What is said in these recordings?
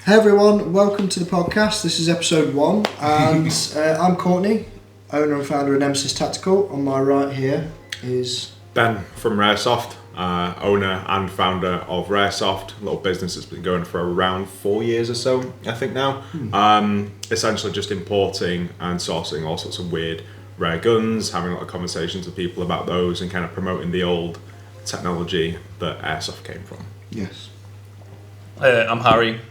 Hey everyone, welcome to the podcast. This is episode 1 and I'm Courtney, owner and founder of Nemesis Tactical. On my right here is Ben from Airsoft, owner and founder of Airsoft, a little business that's been going for around 4 years or so, I think now. Essentially just importing and sourcing all sorts of weird rare guns, having a lot of conversations with people about those and kind of promoting the old technology that Airsoft came from. Yes. I'm Harry,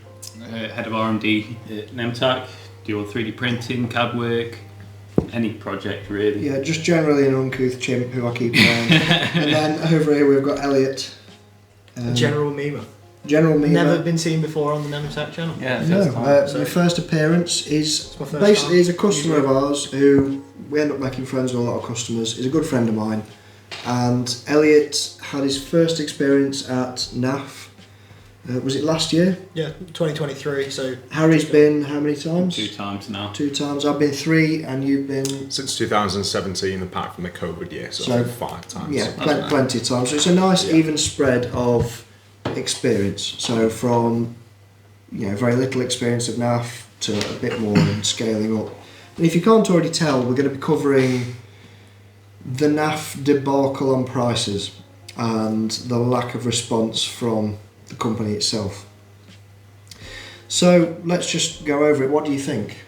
head of R&D at Nemtacs, do all 3D printing, CAD work, any project really. Yeah, just generally an uncouth chimp who I keep around. And then over here we've got Elliot. General Mema. General Mema. Never been seen before on the Nemtacs channel. Yeah, My first appearance is basically he's a customer of ours who we end up making friends with a lot of customers. He's a good friend of mine. And Elliot had his first experience at NAF. Was it last year? Yeah, 2023. So Harry's been how many times? 2 times now. 2 times. I've been 3, and you've been Since 2017, apart from the COVID year, so 5 times. Yeah, plenty of times. So it's a nice even spread of experience. So from very little experience of NAF to a bit more and scaling up. And if you can't already tell, we're going to be covering the NAF debacle on prices and the lack of response from the company itself. So let's just go over it. What do you think?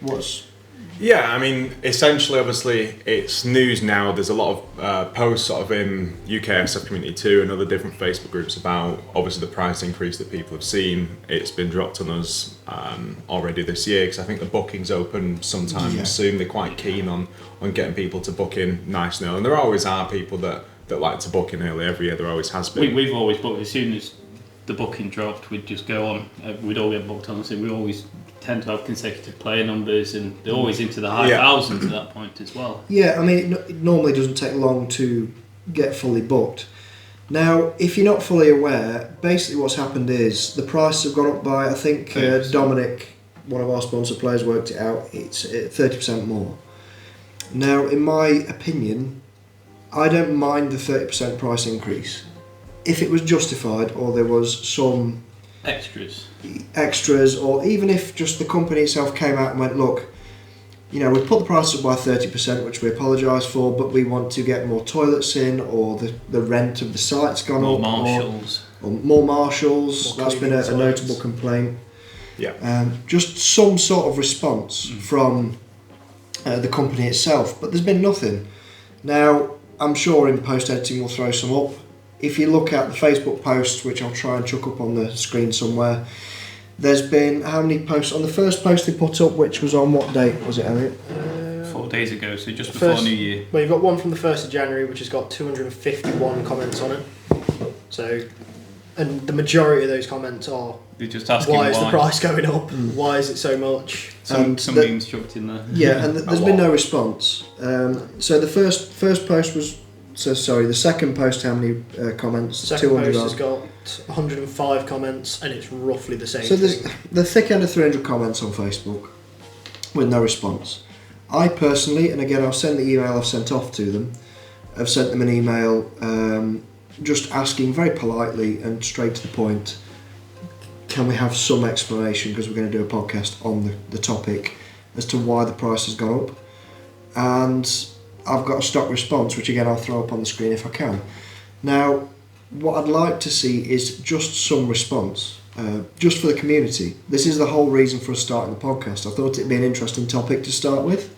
Yeah, I mean, essentially, obviously, it's news now. There's a lot of posts sort of in UK Airsoft community too and other different Facebook groups about obviously the price increase that people have seen. It's been dropped on us already this year because I think the booking's open sometime soon. They're quite keen on getting people to book in nice now. And there always are people that like to book in early every year. There always has been. We've always booked as soon as the booking dropped, we'd just go on. We'd all get booked on, so we always tend to have consecutive player numbers, and they're always into the high thousands at that point as well. Yeah, I mean, it normally doesn't take long to get fully booked. Now, if you're not fully aware, basically what's happened is the prices have gone up by, I think Dominic, one of our sponsor players, worked it out. It's 30% more. Now, in my opinion, I don't mind the 30% price increase if it was justified or there was some extras, or even if just the company itself came out and went, look, we put the price up by 30%, which we apologise for, but we want to get more toilets in, or the rent of the site's gone up, or more marshals. That's been a notable complaint. Yeah. Just some sort of response from the company itself, but there's been nothing. Now, I'm sure in post editing we'll throw some up. If you look at the Facebook posts, which I'll try and chuck up on the screen somewhere, there's been how many posts? On the first post they put up, which was on what date was it, Elliot? 4 days ago, so just before New Year. Well, you've got one from the 1st of January, which has got 251 comments on it. So, and the majority of those comments are, they're just asking why is the price going up? Why is it so much? Some memes chucked in there. Yeah, and there's been no response. So the first post was... the second post, how many comments? The second post has got 105 comments, and it's roughly the same. So there's the thick end of 300 comments on Facebook with no response. I personally, and again I'll send the email I've sent off to them, I've sent them an email just asking very politely and straight to the point, can we have some explanation, because we're going to do a podcast on the topic as to why the price has gone up. And I've got a stock response, which again I'll throw up on the screen if I can. Now, what I'd like to see is just some response, just for the community. This is the whole reason for us starting the podcast. I thought it'd be an interesting topic to start with.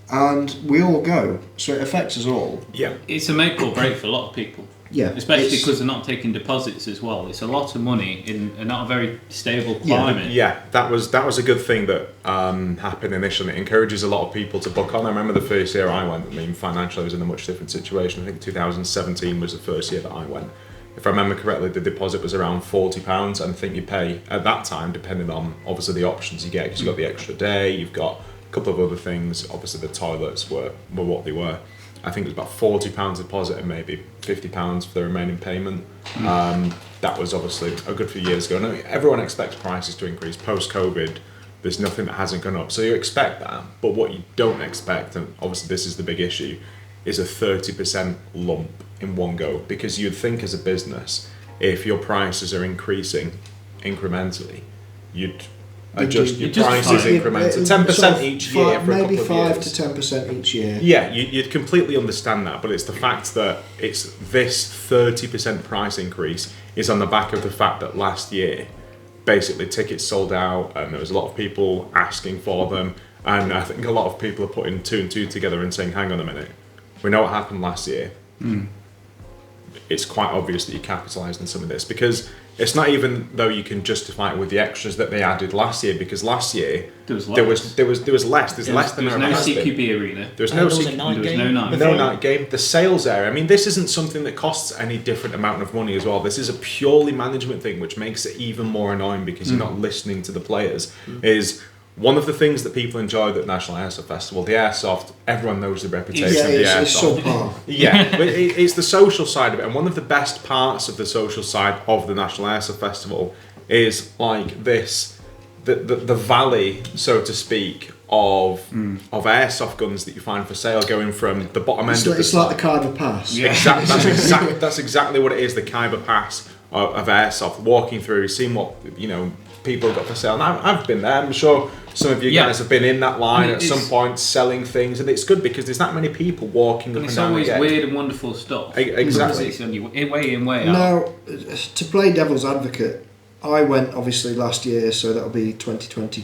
And we all go, so it affects us all. Yeah. It's a make or break for a lot of people. Yeah. Especially because they're not taking deposits as well. It's a lot of money in not a very stable climate. Yeah, that was a good thing that happened initially. It encourages a lot of people to book on. I remember the first year I went, financially I was in a much different situation. I think 2017 was the first year that I went. If I remember correctly, the deposit was around £40, and I think you pay, at that time, depending on obviously the options you get, because you've got the extra day, you've got a couple of other things. Obviously the toilets were what they were. I think it was about £40 deposit and maybe £50 for the remaining payment. That was obviously a good few years ago. Now, everyone expects prices to increase post-COVID. There's nothing that hasn't gone up. So you expect that. But what you don't expect, and obviously this is the big issue, is a 30% lump in one go. Because you'd think as a business, if your prices are increasing incrementally, you'd adjust your just prices fine. incrementally. 10% each year for a maybe couple of 5 years. to 10% each year. Yeah, you'd completely understand that, but it's the fact that it's this 30% price increase is on the back of the fact that last year, basically tickets sold out and there was a lot of people asking for them, and I think a lot of people are putting 2 and 2 together and saying, hang on a minute, we know what happened last year. It's quite obvious that you capitalised on some of this, because it's not even though you can justify it with the extras that they added last year, because last year there was less. There's less than there no has been. CQB arena. There's no night game. The sales area. I mean, this isn't something that costs any different amount of money as well. This is a purely management thing, which makes it even more annoying because you're not listening to the players. Is one of the things that people enjoy at National Airsoft Festival, the Airsoft, everyone knows the reputation of the Airsoft. It's subpar. Yeah, but it's the social side of it, and one of the best parts of the social side of the National Airsoft Festival is like this, the valley, so to speak, of airsoft guns that you find for sale, going from the bottom end of the It's like the Khyber Pass. Yeah. That's exactly what it is, the Khyber Pass of airsoft, walking through, seeing what people have got for sale. And I've been there. I'm sure some of you guys have been in that line at some point selling things, and it's good because there's that many people walking up and down. It's always weird and wonderful stuff. Exactly. It's on your way in, way out. Now, to play devil's advocate, I went obviously last year, so that'll be 2020,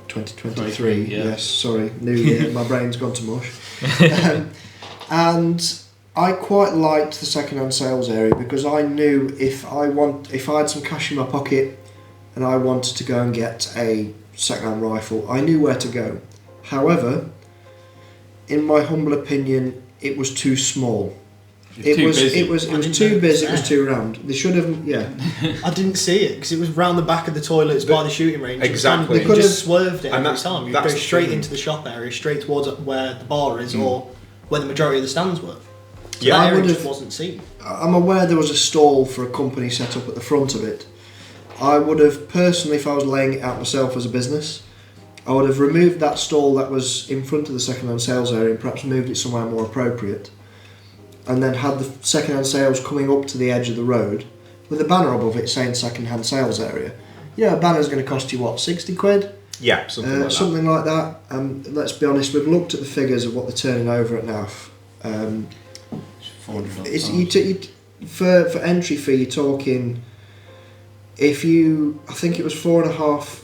2023. Yes, sorry, new year. My brain's gone to mush. And I quite liked the second-hand sales area because I knew if I had some cash in my pocket and I wanted to go and get a second-hand rifle, I knew where to go. However, in my humble opinion, it was too small. It was too busy. It was too round. They should have, I didn't see it because it was round the back of the toilets by the shooting range. Exactly. They could have swerved it and every time. You go straight into the shop area, straight towards where the bar is, or where the majority of the stands were. So that area just wasn't seen. I'm aware there was a stall for a company set up at the front of it. I would have personally, if I was laying it out myself as a business, I would have removed that stall that was in front of the second-hand sales area and perhaps moved it somewhere more appropriate, and then had the second-hand sales coming up to the edge of the road with a banner above it saying second-hand sales area. A banner's going to cost you what, 60 quid? Yeah, something like that. Let's be honest, we've looked at the figures of what they're turning over at NAF. For entry fee, you're talking. I think it was 4.5.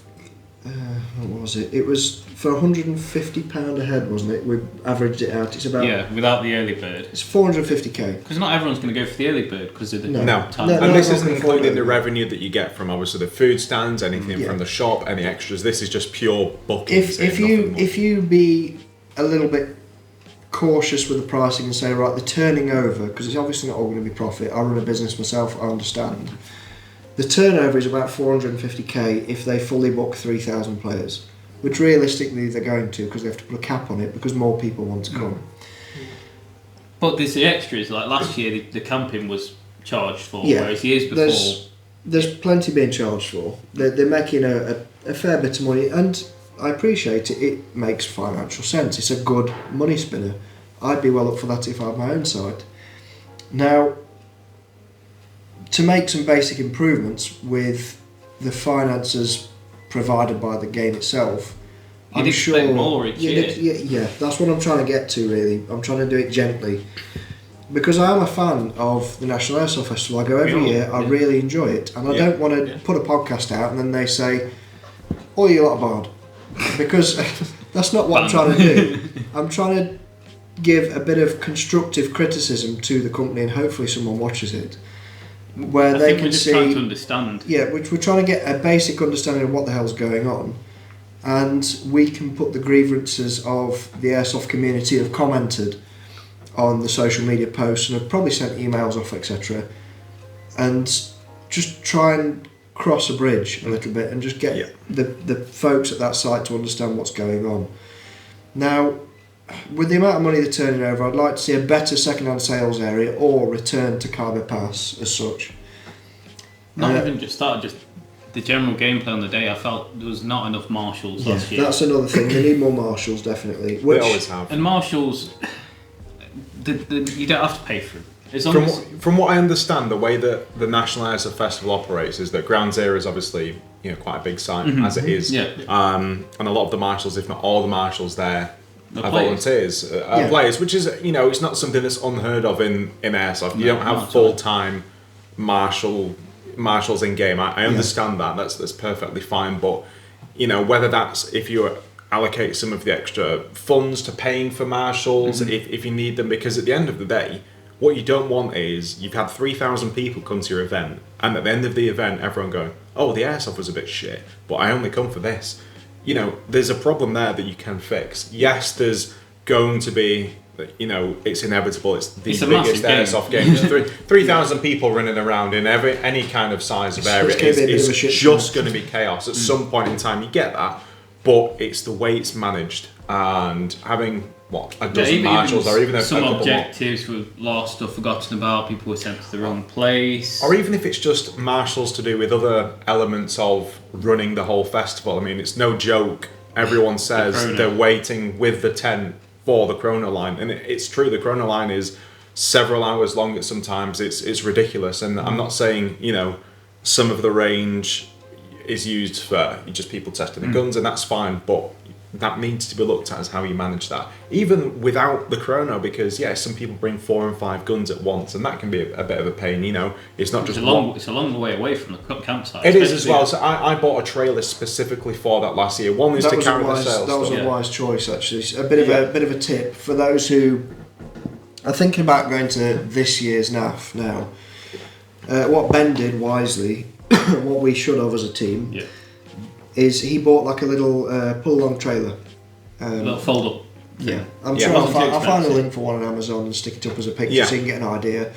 What was it? It was for £150 a head, wasn't it? We averaged it out. It's about without the early bird. It's 450k. Because not everyone's going to go for the early bird because of the time. And this isn't including the revenue that you get from obviously the food stands, anything from the shop, any extras. This is just pure bookings. If you be a little bit cautious with the pricing and say, right, the turning over, because it's obviously not all going to be profit. I run a business myself, I understand. The turnover is about 450k if they fully book 3,000 players, which realistically they're going to, because they have to put a cap on it because more people want to come. But there's the extras, like last year the camping was charged for, whereas years before... There's plenty being charged for. They're making a fair bit of money, and I appreciate it. It makes financial sense. It's a good money spinner. I'd be well up for that if I had my own site. Now, to make some basic improvements with the finances provided by the game itself, I'm sure more each year. Yeah, that's what I'm trying to get to. Really, I'm trying to do it gently because I am a fan of the National Airsoft Festival. I go every year. I really enjoy it, and I don't want to put a podcast out and then they say, "Oh, you lot are bad," because that's not what I'm trying to do. I'm trying to give a bit of constructive criticism to the company, and hopefully someone watches it. Where they can see, trying to understand. Yeah, which we're trying to get a basic understanding of what the hell's going on, and we can put the grievances of the airsoft community have commented on the social media posts and have probably sent emails off, etc., and just try and cross a bridge a little bit and just get the folks at that site to understand what's going on. Now, with the amount of money they're turning over, I'd like to see a better second-hand sales area or return to Khyber Pass as such. Not even just that, just the general gameplay on the day. I felt there was not enough marshals last year. That's another thing. They need more marshals, definitely. They always have. And marshals, you don't have to pay for them. From what I understand, the way that the National Airsoft Festival operates is that Ground Zero is obviously quite a big site as it is, and a lot of the marshals, if not all the marshals there, are volunteers, players, which is it's not something that's unheard of in Airsoft. You don't have full-time marshals in game. I understand that. That's perfectly fine, but whether that's if you allocate some of the extra funds to paying for marshals if you need them, because at the end of the day, what you don't want is you've had 3,000 people come to your event, and at the end of the event, everyone going, "Oh, the airsoft was a bit shit, but I only come for this." There's a problem there that you can fix. Yes, there's going to be, it's inevitable. It's the biggest airsoft game. 3,000 people running around in any kind of size of area. It's just going to be chaos. At some point in time, you get that, but it's the way it's managed, and having a dozen marshals, or even some objectives were lost or forgotten about, people were sent to the wrong place, or even if it's just marshals to do with other elements of running the whole festival. I mean, it's no joke. Everyone says they're waiting with the tent for the chrono line, and it's true. The chrono line is several hours long. Sometimes it's ridiculous, and I'm not saying some of the range is used for just people testing the guns, and that's fine, but that needs to be looked at as how you manage that, even without the chrono, because some people bring 4 and 5 guns at once, and that can be a bit of a pain. It's not just it's a long way away from the campsite. It is as well. So I bought a trailer specifically for that last year. One is to carry the sales. That was a wise choice, actually. It's a bit of a tip for those who are thinking about going to this year's NAF now. What Ben did wisely, what we should have as a team. Yeah. Is he bought like a little pull-along trailer. A little fold-up. Yeah. I'm sure I'll find a link for one on Amazon and stick it up as a picture so you can get an idea.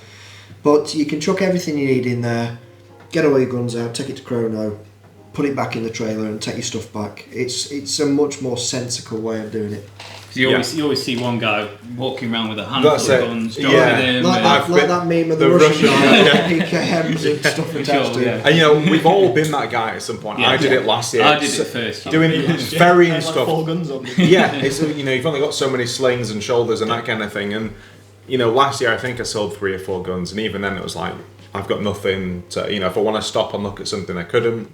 But you can chuck everything you need in there, get all your guns out, take it to chrono, put it back in the trailer and take your stuff back. It's a much more sensical way of doing it. You always see one guy walking around with a handful of guns, them, like that meme of the Russian guy, PKMs and stuff attached to it. And we've all been that guy at some point. I did it last year. I did it first. Doing ferrying stuff. 4 guns on me. It's you've only got so many slings and shoulders and that kind of thing. And last year I think I sold 3 or 4 guns, and even then it was like I've got nothing to. If I want to stop and look at something, I couldn't.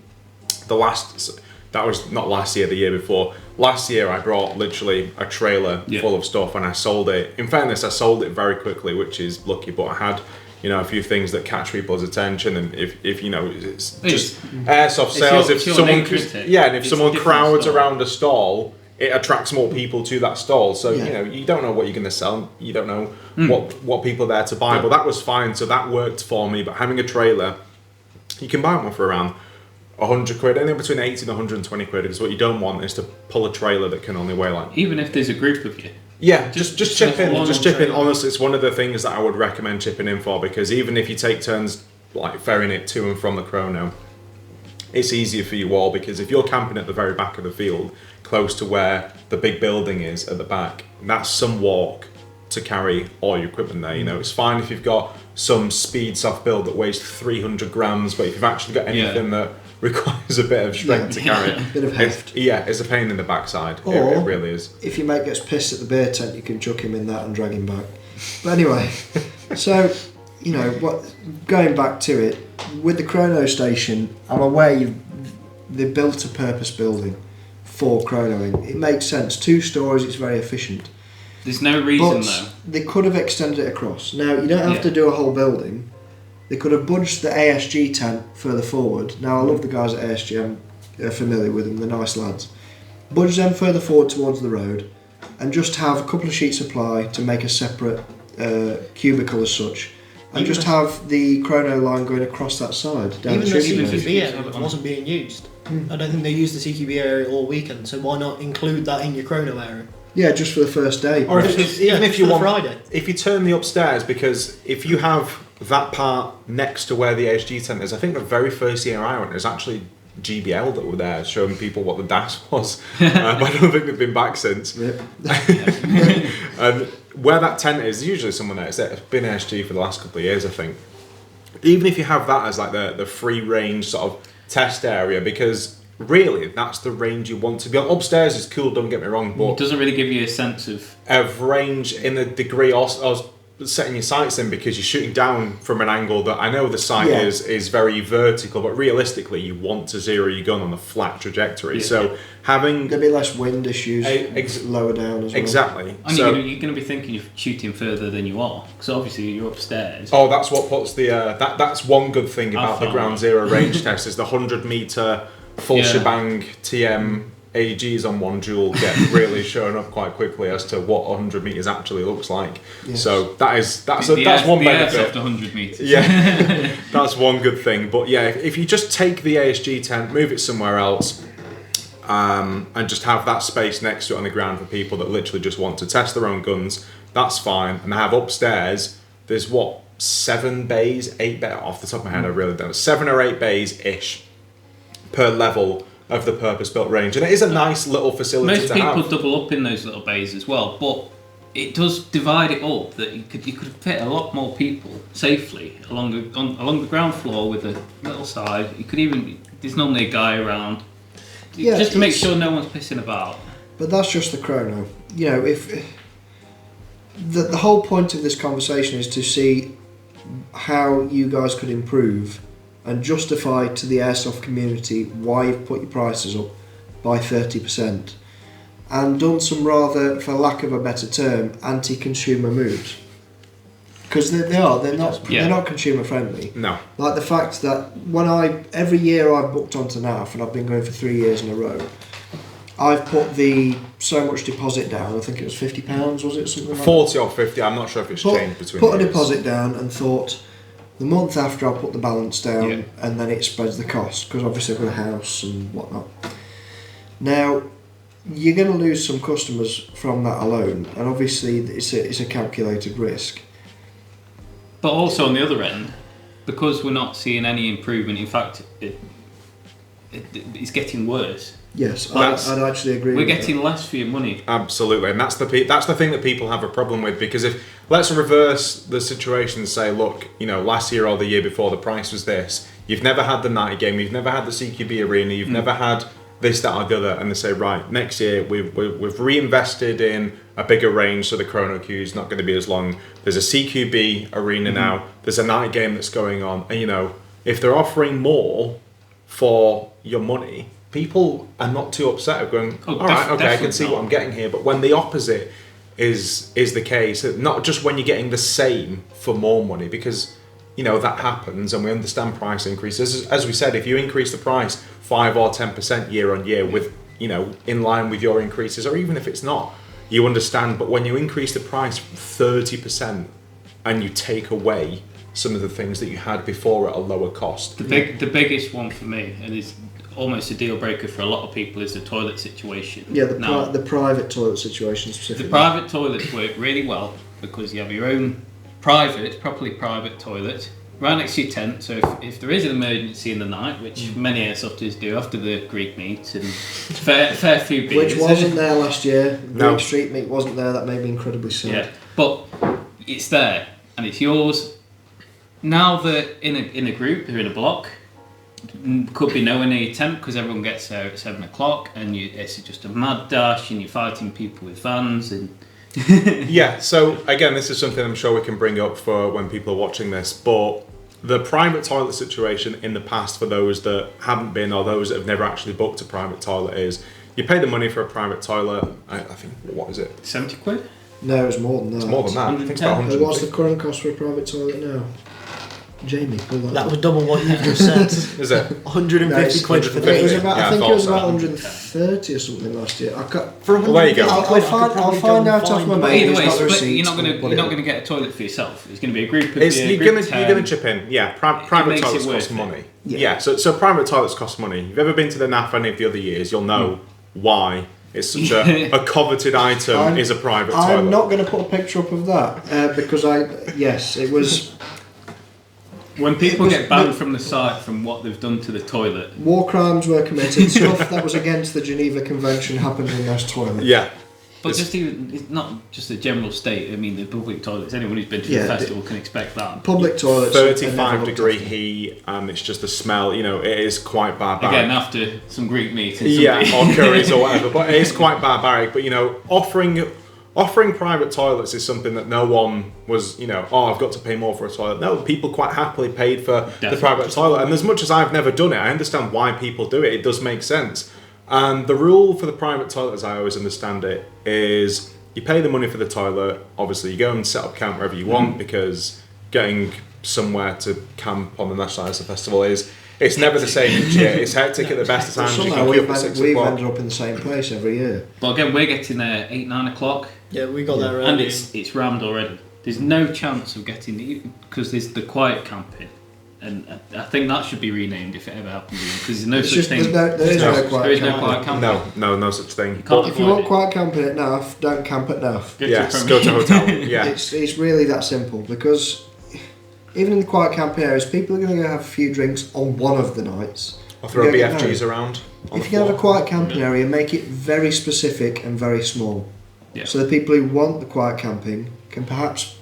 That was not last year, the year before. Last year I brought literally a trailer full of stuff, and I sold it. In fairness, I sold it very quickly, which is lucky, but I had a few things that catch people's attention, and if it's just airsoft sales, if someone crowds around a stall, it attracts more people to that stall. So you don't know what you're going to sell, you don't know what people are there to buy, but that was fine, so that worked for me. But having a trailer, you can buy one for around 100 quid, anything between 80 and 120 quid, because what you don't want is to pull a trailer that can only weigh even if there's a group of you. Just chip in. Honestly, it's one of the things that I would recommend chipping in for, because even if you take turns like ferrying it to and from the chrono, it's easier for you all, because if you're camping at the very back of the field, close to where the big building is at the back, that's some walk to carry all your equipment there. It's fine if you've got some speed soft build that weighs 300 grams, but if you've actually got anything that requires a bit of strength to carry it, a bit of heft. It's a pain in the backside. Or, it really is. If your mate gets pissed at the beer tent, you can chuck him in that and drag him back. But anyway, so going back to it, with the chrono station, I'm aware they built a purpose building for chronoing. It makes sense. 2 stories, it's very efficient. There's no reason though. They could have extended it across. Now you don't have to do a whole building. They could have budged the ASG tent further forward. Now I love the guys at ASG, I'm familiar with them, they're nice lads. Budge them further forward towards the road, and just have a couple of sheets of ply to make a separate cubicle as such, and just have the chrono line going across that side. Down even the CQB area wasn't being used. I don't think they used the CQB area all weekend, so why not include that in your chrono area? Yeah, just for the first day. Or even if you want, Friday. If you turn the upstairs, because if you have that part next to where the ASG tent is, I think the very first year I went, there's actually GBL that were there showing people what the DAS was. But I don't think they've been back since. Yep. And where that tent is, usually someone there. It's been ASG for the last couple of years, I think. Even if you have that as like the free range sort of test area, because really that's the range you want to be on. Upstairs is cool, don't get me wrong, but it doesn't really give you a sense of range in the degree, or setting your sights in because you're shooting down from an angle that I know the sight is very vertical, but realistically you want to zero your gun on a flat trajectory. So having there'll be less wind issues lower down as well. Exactly. And so, you're going to be thinking you're shooting further than you are, because obviously you're upstairs. Oh, that's what puts the that's one good thing about the Ground Zero range test is the 100 meter full shebang TM AGs on one duel get really shown up quite quickly as to what 100 meters actually looks like. Yes. So that's one benefit. Airsoft 100 meters. Yeah, that's one good thing. But yeah, if you just take the ASG tent, move it somewhere else, and just have that space next to it on the ground for people that literally just want to test their own guns, that's fine. And have upstairs, there's 7 bays, 8 bays off the top of my head. I really don't know, 7 or 8 bays ish per level of the purpose-built range, and it is a nice little facility Most to have. people double up in those little bays as well, but it does divide it up that you could fit a lot more people safely along the ground floor with a little side. You could even, there's normally a guy around, just to make sure no one's pissing about. But that's just the chrono. You know, if the whole point of this conversation is to see how you guys could improve and justify to the airsoft community why you've put your prices up by 30% and done some rather, for lack of a better term, anti-consumer moves. Because they're not consumer friendly. No. Like the fact that every year I've booked onto NAF, and I've been going for 3 years in a row, I've put the so much deposit down. I think it was £50, was it, something like 40 or 50, I'm not sure if it's changed between Put a years. deposit down and thought, the month after I'll put the balance down and then it spreads the cost, because obviously I've got a house and whatnot. Now, you're going to lose some customers from that alone, and obviously it's a calculated risk. But also on the other end, because we're not seeing any improvement, in fact, it's getting worse. Yes, I'd actually agree. We're getting less for your money. Absolutely, and that's the thing that people have a problem with, because if let's reverse the situation and say, look, last year or the year before the price was this, you've never had the night game, you've never had the CQB arena, you've never had this, that, or the other, and they say, right, next year we've reinvested in a bigger range, so the chrono queue is not going to be as long. There's a CQB arena now. There's a night game that's going on, and if they're offering more for your money, people are not too upset of going, all right, okay, I can see what I'm getting here. But when the opposite is the case, not just when you're getting the same for more money, because that happens, and we understand price increases. As we said, if you increase the price 5 or 10% year on year with in line with your increases, or even if it's not, you understand. But when you increase the price 30% and you take away some of the things that you had before at a lower cost, the biggest one for me, and it's almost a deal breaker for a lot of people, is the toilet situation. Yeah, the private toilet situation specifically. The private toilets work really well because you have your own properly private toilet right next to your tent. So if there is an emergency in the night, which many airsofters do after the Greek meet and fair few beers, which wasn't there last year. No. Greek street meet wasn't there. That made me incredibly sad. Yeah, but it's there and it's yours. Now that in a group, they're in a block. Could be nowhere near your tent because everyone gets there at 7 o'clock, and it's just a mad dash, and you're fighting people with vans and. Yeah. So again, this is something I'm sure we can bring up for when people are watching this. But the private toilet situation in the past, for those that haven't been or those that have never actually booked a private toilet, is you pay the money for a private toilet. I think, what is it? £70? No, it's more than that. It's more than that. I think it's about 100. What's the current cost for a private toilet now? Jamie, pull that. That was double what you've just said. Is it? 150 quid for I think it was about so. 130 or something last year. Well, there you go. I'll find out off my mate. Either way, you're not going to get a toilet for yourself. It's going to be a group of you're going to chip in. Yeah, private toilets cost money. Yeah, so private toilets cost money. If you've ever been to the NAF any of the other years, you'll know why it's such a coveted item is a private toilet. I'm not going to put a picture up of that because it was. When people get banned from the site from what they've done to the toilet, war crimes were committed. Stuff that was against the Geneva Convention happened in those toilets. Yeah. But it's not just the general state. I mean, the public toilets. Anyone who's been to the festival can expect that. Public toilets. 35-degree heat. It's just the smell. It is quite barbaric. Again, after some Greek meat. Or curries or whatever. But it is quite barbaric. But offering offering private toilets is something that no one was, I've got to pay more for a toilet. No, people quite happily paid for the private toilet. And as much as I've never done it, I understand why people do it. It does make sense. And the rule for the private toilet, as I always understand it, is you pay the money for the toilet. Obviously, you go and set up camp wherever you want, because getting somewhere to camp on the National Airsoft Festival it's never the same each year. It's hectic at the best of times. Somehow we've ended up in the same place every year. But again, we're getting there 8-9 o'clock. Yeah, we got there early. And it's rammed already. There's no chance of getting, because there's the quiet camping. And I think that should be renamed if it ever happens again, because there's no such thing. There is no quiet camping. No such thing. If you want quiet camping at NAF, don't camp at NAF. Go to a hotel. Yeah. It's really that simple, because even in the quiet camping areas, people are going to go have a few drinks on one of the nights. Or throw BFGs around. If you have a quiet camping area, make it very specific and very small. Yeah. So the people who want the quiet camping can perhaps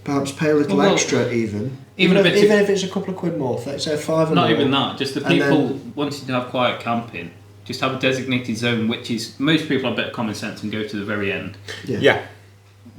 pay a little extra even if it's a couple of quid more, say $5 or not more. Even that, just the people wanting to have quiet camping, just have a designated zone, which is, most people have a bit of common sense and go to the very end. Yeah.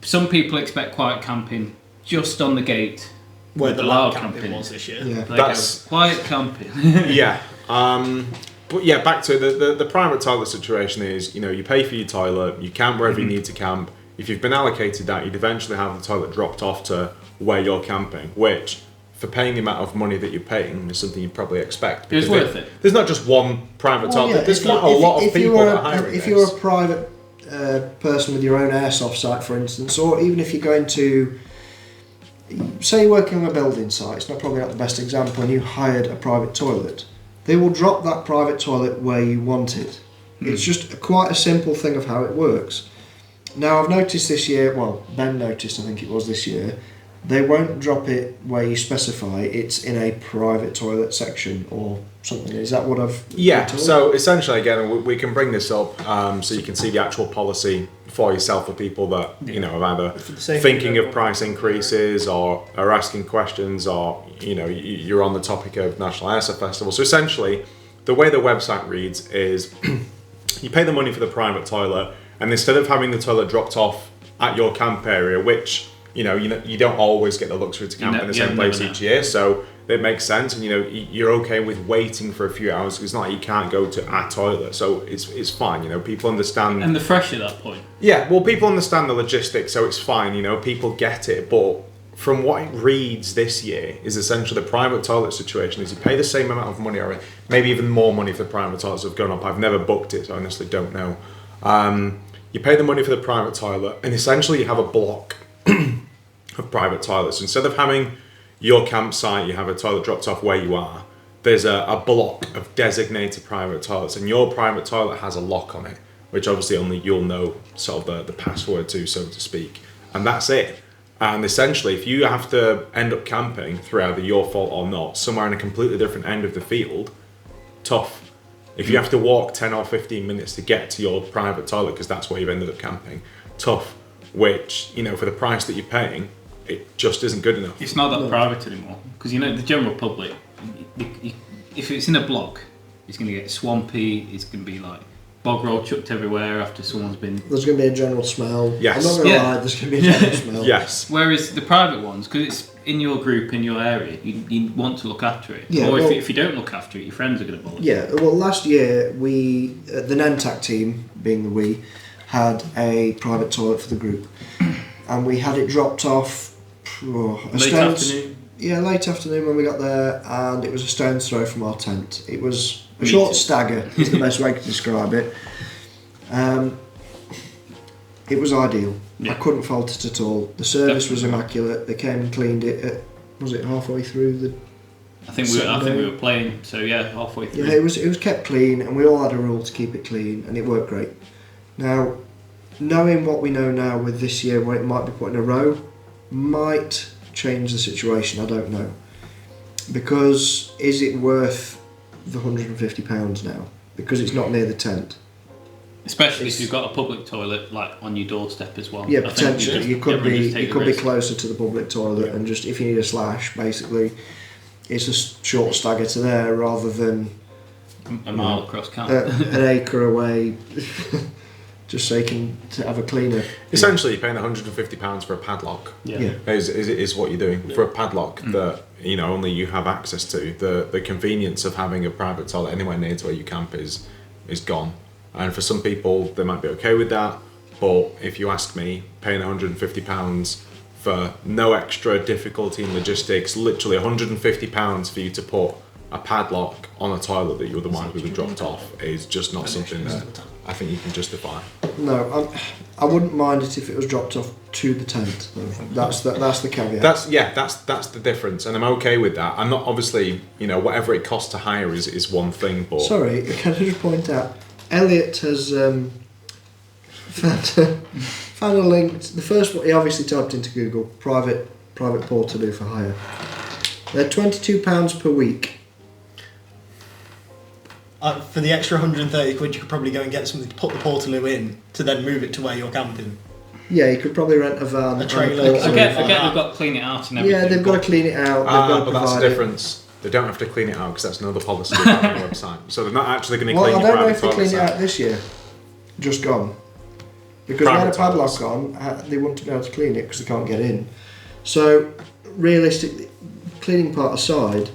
Some people expect quiet camping just on the gate. Where the loud camping was this year. Yeah. That's quiet camping. Yeah. But yeah, back to the private toilet situation is, you pay for your toilet, you camp wherever you need to camp. If you've been allocated that, you'd eventually have the toilet dropped off to where you're camping, which, for paying the amount of money that you're paying, is something you'd probably expect. It's worth it. There's not just one private toilet. Yeah, there's quite a lot of people that are hiring If you're a private person with your own airsoft site, for instance, or even if you're going to, say you're working on a building site, it's probably not the best example, and you hired a private toilet, they will drop that private toilet where you want it. It's just quite a simple thing of how it works. Now, I've noticed this year, Ben noticed, I think it was this year, they won't drop it where you specify. It's in a private toilet section or something. Is that what I've Yeah, so essentially, again, we can bring this up so you can see the actual policy for yourself for people that, are either thinking of price increases or are asking questions, or, you're on the topic of National Airsoft Festival. So essentially, the way the website reads is you pay the money for the private toilet, and instead of having the toilet dropped off at your camp area, which you don't always get the luxury to camp in the same place each year, so it makes sense, and you're okay with waiting for a few hours. It's not like you can't go to a toilet, so it's fine. People understand, and they're fresh at that point. Yeah, well, people understand the logistics, so it's fine. People get it, but from what it reads this year is essentially the private toilet situation is you pay the same amount of money, or maybe even more money for the private toilets have gone up. I've never booked it, so I honestly don't know. You pay the money for the private toilet, and essentially you have a block of private toilets. Instead of having your campsite, you have a toilet dropped off where you are, there's a block of designated private toilets, and your private toilet has a lock on it, which obviously only you'll know sort of the password to, so to speak, and that's it. And essentially, if you have to end up camping through either your fault or not, somewhere in a completely different end of the field, tough. If you have to walk 10 or 15 minutes to get to your private toilet, because that's where you've ended up camping, tough. Which, for the price that you're paying, it just isn't good enough. It's not that private anymore, because the general public, if it's in a block, it's going to get swampy, it's going to be like bog roll chucked everywhere after someone's been... There's going to be a general smell. Yes. I'm not going to lie, there's going to be a general smell. Yes. Whereas the private ones, because it's in your group, in your area, you want to look after it. Yeah, or if you don't look after it, your friends are going to bother. Yeah, well, last year, the Nemtacs team, being we, had a private toilet for the group. And we had it dropped off late afternoon. Yeah, late afternoon when we got there, and it was a stone's throw from our tent. It was a short stagger, is the best way to describe it. It was ideal. Yeah. I couldn't fault it at all. The service was immaculate. They came and cleaned it. Was it halfway through the? I think we were playing. So yeah, halfway through. Yeah, it was kept clean, and we all had a rule to keep it clean, and it worked great. Now, knowing what we know now with this year, where it might be put in a row, might change the situation. I don't know, because is it worth the £150 now? Because it's not near the tent. Especially if you've got a public toilet like on your doorstep as well. Yeah, potentially you could be closer to the public toilet, and just if you need a slash, basically, it's a short stagger to there rather than a mile across camp, an acre away. just so you can to have a cleaner. Essentially, you're paying £150 for a padlock. Yeah. Is what you're doing for a padlock that only you have access to. The convenience of having a private toilet anywhere near to where you camp is gone. And for some people, they might be okay with that. But if you ask me, paying £150 for no extra difficulty in logistics, literally £150 for you to put a padlock on a toilet that you otherwise would have dropped off is just not something that I think you can justify. No, I wouldn't mind it if it was dropped off to the tent. That's the caveat. That's the difference, and I'm okay with that. I'm not obviously whatever it costs to hire is one thing, but sorry, can I just point out, Elliot has found a link. The first one he obviously typed into Google private portaloo for hire. They're £22 per week. For the extra 130 quid, you could probably go and get something to put the portaloo in to then move it to where you're camping. Yeah, you could probably rent a van. A trailer. I get they've got to clean it out and everything. Yeah, they've got to clean it out. They've got to but that's the provide difference. They don't have to clean it out because that's another policy on the website. So they're not actually going to clean Well, I your don't know private if they toilet cleaned it set. out this year. Just gone. Because Private they had a padlock toilets. on, they wouldn't be able to clean it because they can't get in. So, realistically, cleaning part aside,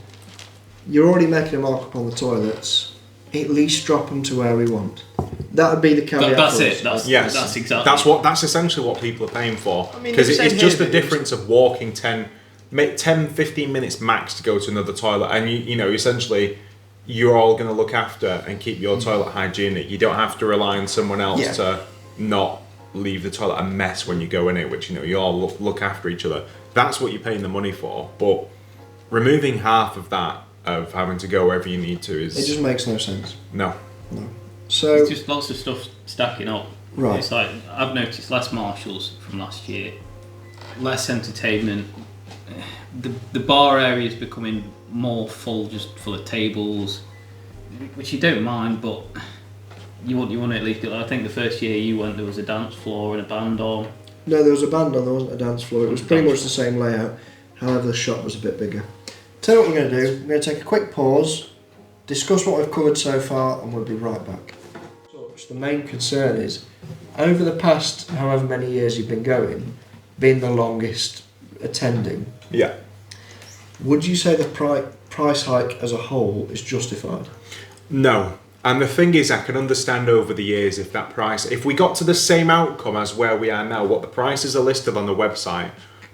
you're already making a markup on the toilets. At least drop them to where we want. That would be the caveat. That's for it. us. That's exactly. That's essentially what people are paying for. I mean, Because they've it's said just here the that difference of walking 10, 15 minutes max to go to another toilet, and essentially you're all going to look after and keep your toilet hygienic. You don't have to rely on someone else to not leave the toilet a mess when you go in it, which you all look after each other. That's what you're paying the money for. But removing half of that of having to go wherever you need to is It just makes no sense. no. So There's just lots of stuff stacking up. Right. It's like I've noticed less marshals from last year, less entertainment. The bar area is becoming more full, just full of tables, which you don't mind, but you want to at least get. I think the first year you went, there was a dance floor and a band on. no, there was a band on. There wasn't a dance floor. It was pretty much the same layout. However, the shop was a bit bigger. Tell you what we're going to do. We're going to take a quick pause, discuss what we've covered so far, and we'll be right back. So, the main concern is, over the past however many years you've been going, being the longest attending, Yeah. would you say the price hike as a whole is justified? No. And the thing is, I can understand over the years if we got to the same outcome as where we are now, what the prices are listed on the website,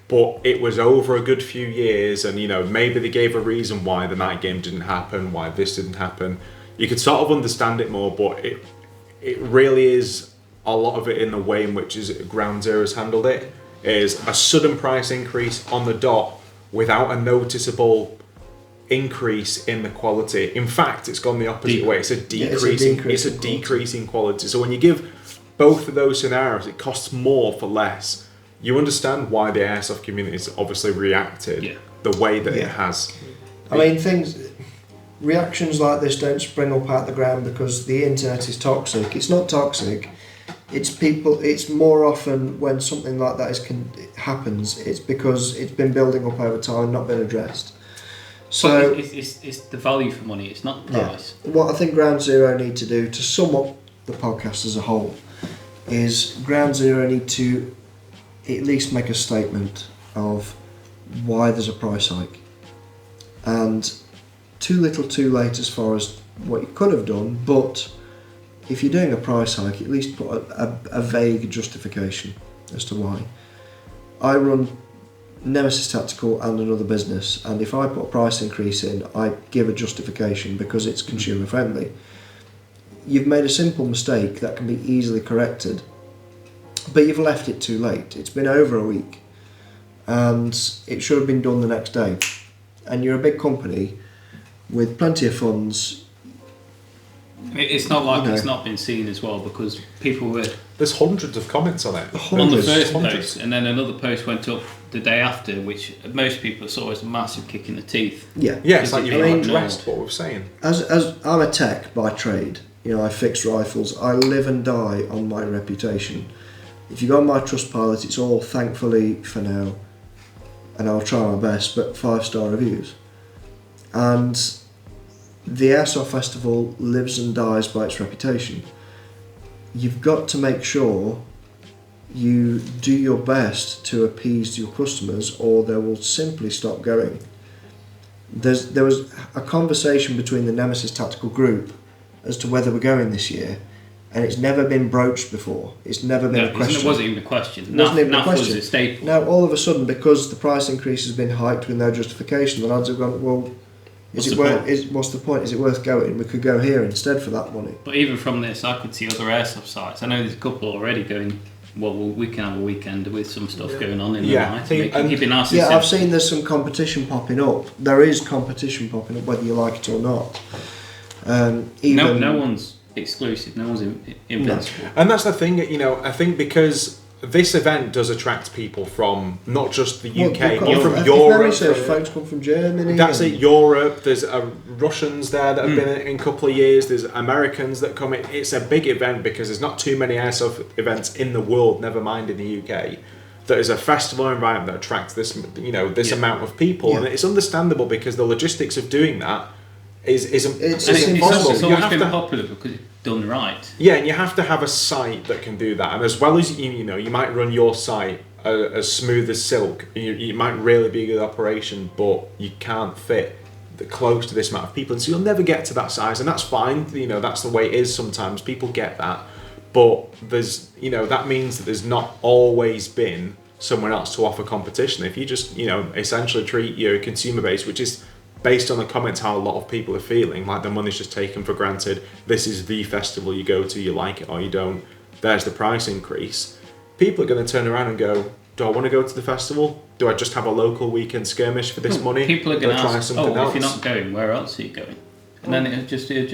but it was over a good few years, and maybe they gave a reason why the night game didn't happen, why this didn't happen. You could sort of understand it more, but it really is a lot of it in the way in which Ground Zero has handled it, is a sudden price increase on the dot without a noticeable increase in the quality. In fact, it's gone the opposite way. It's a decrease in quality. So when you give both of those scenarios, it costs more for less. You understand why the airsoft community has obviously reacted the way that it has. I mean, reactions like this don't spring up out the ground because the internet is toxic. It's not toxic. It's people. It's more often when something like that happens, it's because it's been building up over time and not been addressed. So it's the value for money. It's not the price. What I think Ground Zero need to do to sum up the podcast as a whole is Ground Zero need to at least make a statement of why there's a price hike, and too little too late as far as what you could have done, but if you're doing a price hike, at least put a vague justification as to why. I run Nemesis Tactical and another business, and if I put a price increase in, I give a justification because it's consumer friendly. You've made a simple mistake that can be easily corrected, but you've left it too late. It's been over a week and it should have been done the next day, and you're a big company with plenty of funds. It's not like it's not been seen as well, because people were There's hundreds of comments on it. on the first Hundreds. post, and then another post went up the day after, which most people saw as a massive kick in the teeth. Yeah, It's like I you've mean, not addressed what we're saying. as I'm a tech by trade, I fix rifles. I live and die on my reputation. If you go on my Trustpilot, it's all thankfully for now, and I'll try my best, but 5-star reviews. And the Airsoft Festival lives and dies by its reputation. you've got to make sure you do your best to appease your customers, or they will simply stop going. There was a conversation between the Nemesis Tactical Group as to whether we're going this year, and it's never been broached before. It's never been a question. It wasn't even a question. Wasn't even a NAF question. was a staple. Now, all of a sudden, because the price increase has been hiked with no justification, the lads have gone, well, what's the point? Is it worth going? We could go here instead for that money. But even from this, I could see other airsoft sites. I know there's a couple already going, well, we can have a weekend with some stuff going on in the night. I've seen there's some competition popping up. There is competition popping up, whether you like it or not. No one's exclusive, no one's invincible. And that's the thing, I think because this event does attract people from not just the UK, but from Europe. Folks come from Germany. That's it, Europe. There's Russians there that have been in a couple of years. There's Americans that come in. It's a big event because there's not too many airsoft events in the world, never mind in the UK. That is a festival environment that attracts this amount of people, and it's understandable because the logistics of doing that is impossible. It's always been popular because it's done right. Yeah, and you have to have a site that can do that. And as well as you might run your site as smooth as silk. You might really be a good operation, but you can't fit close to this amount of people, and so you'll never get to that size, and that's fine. That's the way it is. Sometimes people get that, but there's that means that there's not always been someone else to offer competition. If you just essentially treat your consumer base, which is based on the comments how a lot of people are feeling, like the money's just taken for granted. This is the festival you go to, you like it or you don't. There's the price increase. People are going to turn around and go, do I want to go to the festival? Do I just have a local weekend skirmish for this money? People are going to ask, else? If you're not going, where else are you going? And then it's just it's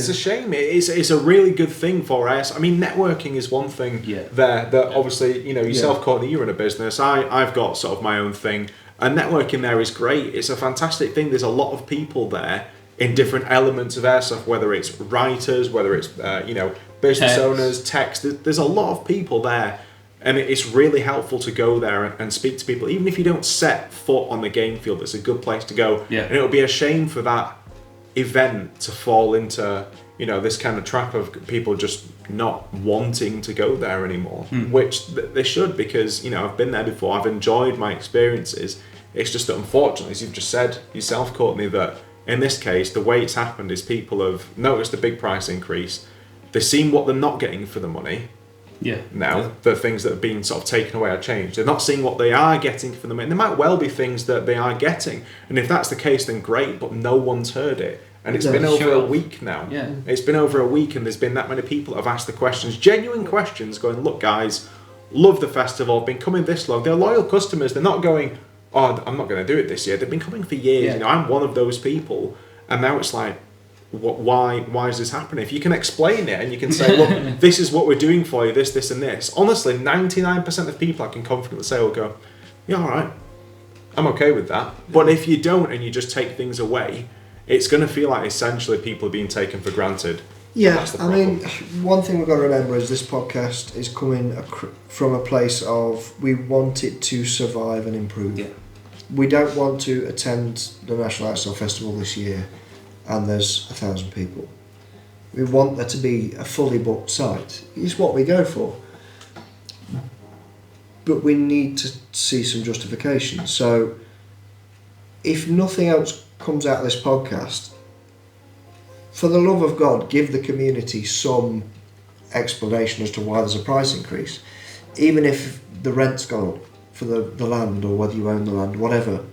a shame. It's a really good thing for us. I mean, networking is one thing there that obviously, yourself, Courtney, you run a business. I've got sort of my own thing. And networking there is great. It's a fantastic thing. There's a lot of people there in different elements of airsoft, whether it's writers, whether it's business owners, techs. There's a lot of people there, and it's really helpful to go there and speak to people. Even if you don't set foot on the game field, it's a good place to go. Yeah. And it would be a shame for that event to fall into this kind of trap of people just not wanting to go there anymore, which they should, because I've been there before. I've enjoyed my experiences. It's just that unfortunately, as you've just said yourself, Courtney, that in this case, the way it's happened is people have noticed the big price increase. They've seen what they're not getting for the money. Now, the things that have been sort of taken away are changed. They're not seeing what they are getting for the money. There might well be things that they are getting. And if that's the case, then great, but no one's heard it. And it's been over a week now. Yeah. It's been over a week, and there's been that many people that have asked the questions, genuine questions, going, look, guys, love the festival, I've been coming this long. They're loyal customers. They're not going, oh, I'm not going to do it this year. They've been coming for years. I'm one of those people. And now it's like, why is this happening? If you can explain it and you can say, look, this is what we're doing for you, this, and this. Honestly, 99% of people I can confidently say will go, yeah, all right, I'm okay with that. But if you don't and you just take things away, it's going to feel like essentially people are being taken for granted. Yeah, I mean, one thing we've got to remember is this podcast is coming from a place of we want it to survive and improve. Yeah. We don't want to attend the National Airsoft Festival this year and there's 1,000 people. We want there to be a fully booked site. It's what we go for. But we need to see some justification. So if nothing else comes out of this podcast, for the love of God, give the community some explanation as to why there's a price increase. Even if the rent's gone up for the land, or whether you own the land, whatever.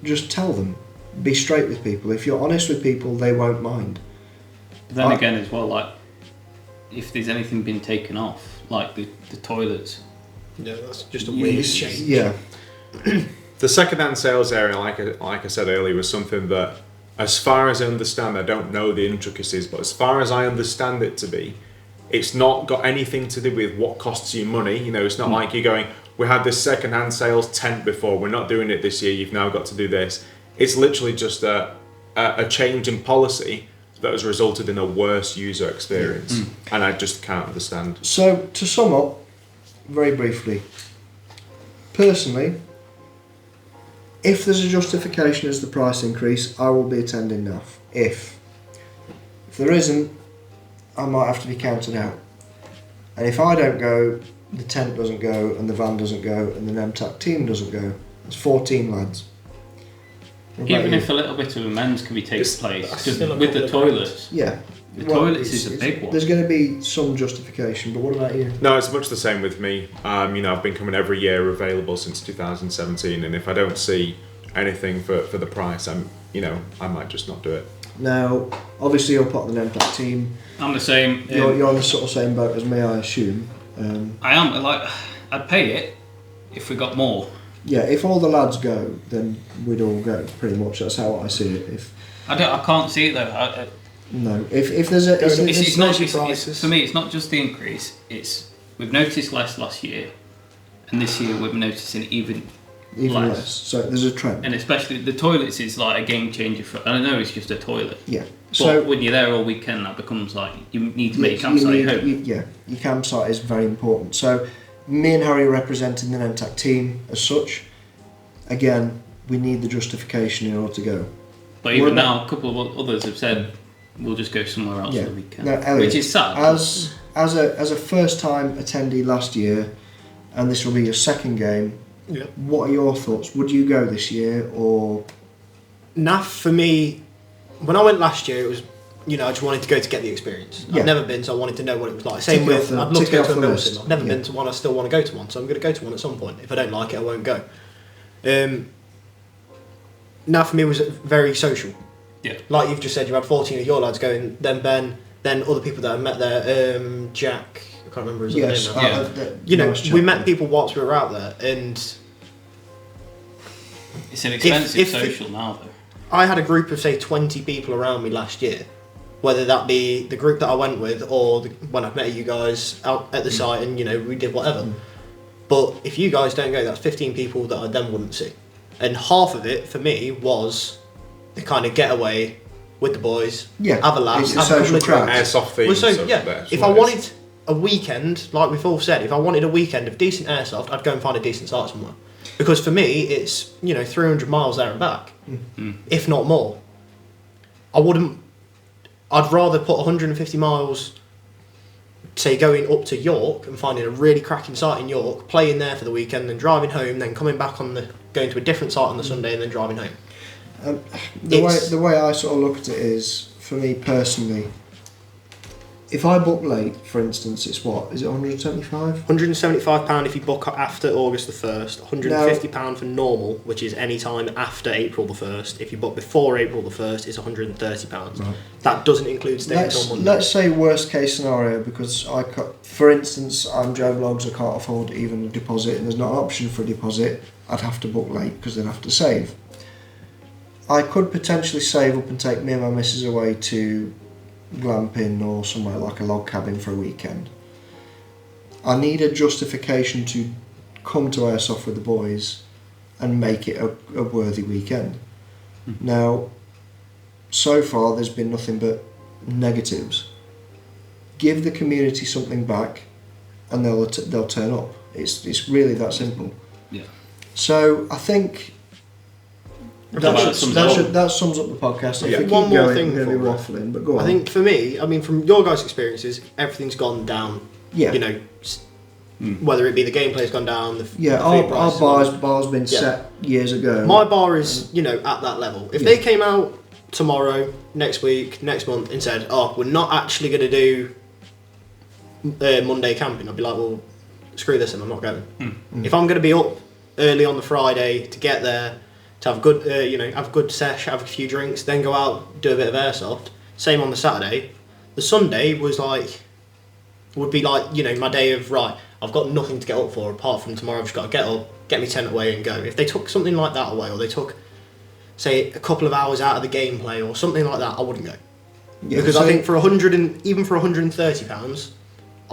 Just tell them. Be straight with people. If you're honest with people, they won't mind. But then again as well, like, if there's anything been taken off, like the toilets. Yeah, that's just a weird change. Yeah. The second-hand sales area, like I said earlier, was something that, as far as I understand, I don't know the intricacies, but as far as I understand it to be, it's not got anything to do with what costs you money. It's not like you're going, we had this second-hand sales tent before, we're not doing it this year, you've now got to do this. It's literally just a change in policy that has resulted in a worse user experience. And I just can't understand. So, to sum up, very briefly, personally, if there's a justification as the price increase, I will be attending NAF. If there isn't, I might have to be counted out. And if I don't go, the tent doesn't go, and the van doesn't go, and the Nemtac team doesn't go. It's 14 lads. Even if a little bit of amends can be taking place, just still a with the couple of toilets. Yeah. The toilets is a big one. There's going to be some justification, but what about you? No, it's much the same with me. I've been coming every year available since 2017, and if I don't see anything for the price, I might just not do it. Now, obviously you're part of the Nemtac team. I'm the same. You're on the sort of same boat as me, I assume. I am. I'd pay it if we got more. Yeah, if all the lads go, then we'd all go. Pretty much, that's how I see it. I can't see it though. No, if there's a, It's not just, prices. for me. It's not just the increase. It's we've noticed less last year, and this year we're noticing even less. So there's a trend. And especially the toilets is like a game changer for. And I know it's just a toilet. Yeah. But So when you're there all weekend, that becomes like you need to make your campsite home. your campsite is very important. So me and Harry are representing the Nemtac team as such. Again, we need the justification in order to go. But even now, a couple of others have said we'll just go somewhere else for the weekend, Now, Elliot, which is sad. As a first time attendee last year, and this will be your second game. Yeah. What are your thoughts? Would you go this year or? NAF for me, when I went last year, it was, I just wanted to go to get the experience. Yeah. I've never been, so I wanted to know what it was like. Same Tick with, off the- I'd love to tick go off to a the Milton. list. I've never Yeah. been to one, I still want to go to one, so I'm going to go to one at some point. If I don't like it, I won't go. NAF for me was very social. Yeah. Like you've just said, you had 14 of your lads going, then Ben, then other people that I met there, Jack, I can't remember his other Yes. name now. Nice we chat. met people whilst we were out there, and It's an expensive if social now, though. I had a group of say 20 people around me last year, whether that be the group that I went with or when I met you guys out at the site and we did whatever. But if you guys don't go, that's 15 people that I then wouldn't see, and half of it for me was the kind of getaway with the boys, have a laugh, it's a have a couple social of crowd. drinks. Airsoft theme. Well, so so yeah, that's if what I it is. wanted a weekend, like we've all said, if I wanted a weekend of decent airsoft, I'd go and find a decent site somewhere. Because for me, it's 300 miles there and back, if not more. I'd rather put 150 miles, say going up to York and finding a really cracking site in York, playing there for the weekend, then driving home, then coming back going to a different site on the Sunday, and then driving home. The way I sort of look at it is, for me personally, if I book late, for instance, it's what? Is it 175? £175 if you book after August the 1st, £150 for normal, which is any time after April the 1st. If you book before April the 1st, it's £130. Right. That doesn't include staying until Monday. Let's say worst case scenario, because for instance, I'm Joe Blogs, I can't afford even a deposit, and there's not an option for a deposit. I'd have to book late because they'd have to save. I could potentially save up and take me and my missus away to glamping or somewhere like a log cabin for a weekend. I need a justification to come to Airsoft with the boys and make it a worthy weekend. Now, so far there's been nothing but negatives. Give the community something back and they'll turn up. It's really that simple. Yeah. So I think that sums up the podcast. If we keep One more going, thing we're going to be before waffling, but go on. I think for me, from your guys' experiences, everything's gone down. Yeah. Whether it be the gameplay's gone down, the food our prices bar's been set years ago. My bar is, at that level. If they came out tomorrow, next week, next month, and said, "Oh, we're not actually going to do Monday camping," I'd be like, "Well, screw this, and I'm not going." If I'm going to be up early on the Friday to get there, to have a good, have a good sesh, have a few drinks, then go out, do a bit of airsoft. Same on the Saturday. The Sunday would be like, my day of, right, I've got nothing to get up for apart from tomorrow I've just got to get up, get my tent away and go. If they took something like that away, or they took, say, a couple of hours out of the gameplay or something like that, I wouldn't go. Yeah, because so I think even for £130,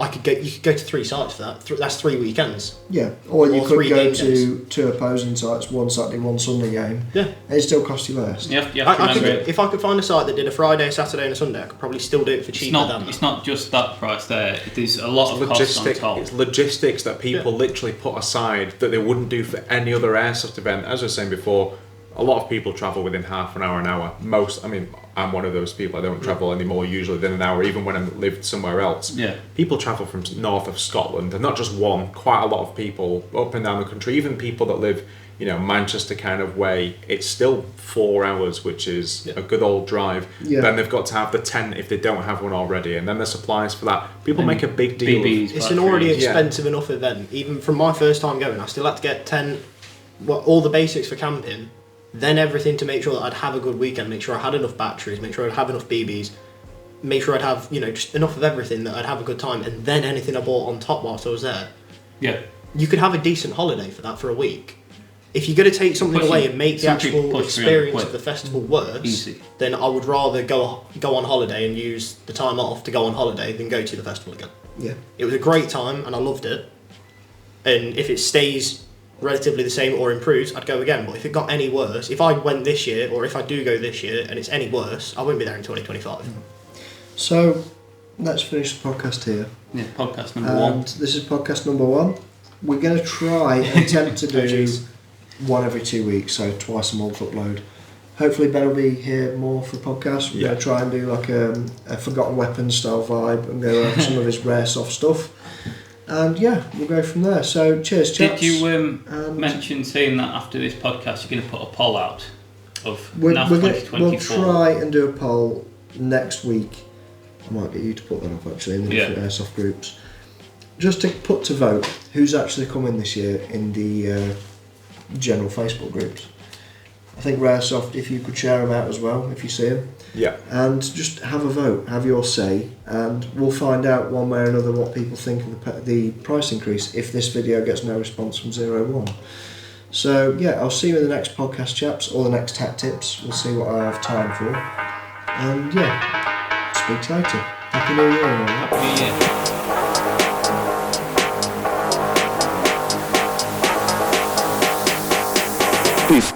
you could go to 3 sites for that. That's 3 weekends. Yeah, or you Or could 3 go game to 2 opposing sites, one Saturday, one Sunday game. Yeah. And it still costs you less. You have to remember If I could find a site that did a Friday, a Saturday and a Sunday, I could probably still do it for cheaper than that. it's not just that price there. There's a lot of costs on top. It's logistics that people literally put aside that they wouldn't do for any other airsoft event. As I was saying before, A lot of people travel within half an hour, an hour. I'm one of those people. I don't travel any more usually than an hour, even when I lived somewhere else. Yeah. People travel from north of Scotland, and not just one, quite a lot of people up and down the country, even people that live, Manchester kind of way. It's still 4 hours, which is a good old drive. Yeah. Then they've got to have the tent if they don't have one already, and then the supplies for that. People make a big deal. BBs, It's an already batteries. expensive enough event. Even from my first time going, I still had to get tent, all the basics for camping, then everything to make sure that I'd have a good weekend, make sure I had enough batteries, make sure I'd have enough BBs, make sure I'd have, just enough of everything that I'd have a good time, and then anything I bought on top whilst I was there. Yeah. You could have a decent holiday for that for a week. If you're going to take something away and make the actual experience of the festival worse, then I would rather go on holiday and use the time off to go on holiday than go to the festival again. Yeah. It was a great time and I loved it. And if it stays relatively the same or improves, I'd go again. But if it got any worse, if I went this year or if I do go this year and it's any worse, I won't be there in 2025. So let's finish the podcast here. Yeah, podcast number 1. This is podcast number 1. We're going to try and attempt to do one every 2 weeks, so twice a month upload. Hopefully Ben will be here more for podcasts. We're going to try and do like a Forgotten Weapons style vibe and go over some of his rare soft stuff. And we'll go from there. So cheers, chaps. Did you mention saying that after this podcast you're going to put a poll out of NAF 2024? We'll try and do a poll next week. I might get you to put that up actually in the different Airsoft groups. Just to put to vote who's actually coming this year in the general Facebook groups. I think Raresoft, if you could share them out as well, if you see them. Yeah. And just have a vote, have your say, and we'll find out one way or another what people think of the price increase if this video gets no response from 01. So I'll see you in the next podcast, chaps, or the next tech tips. We'll see what I have time for. And speak to you later. Happy New Year. Happy New Year. Peace,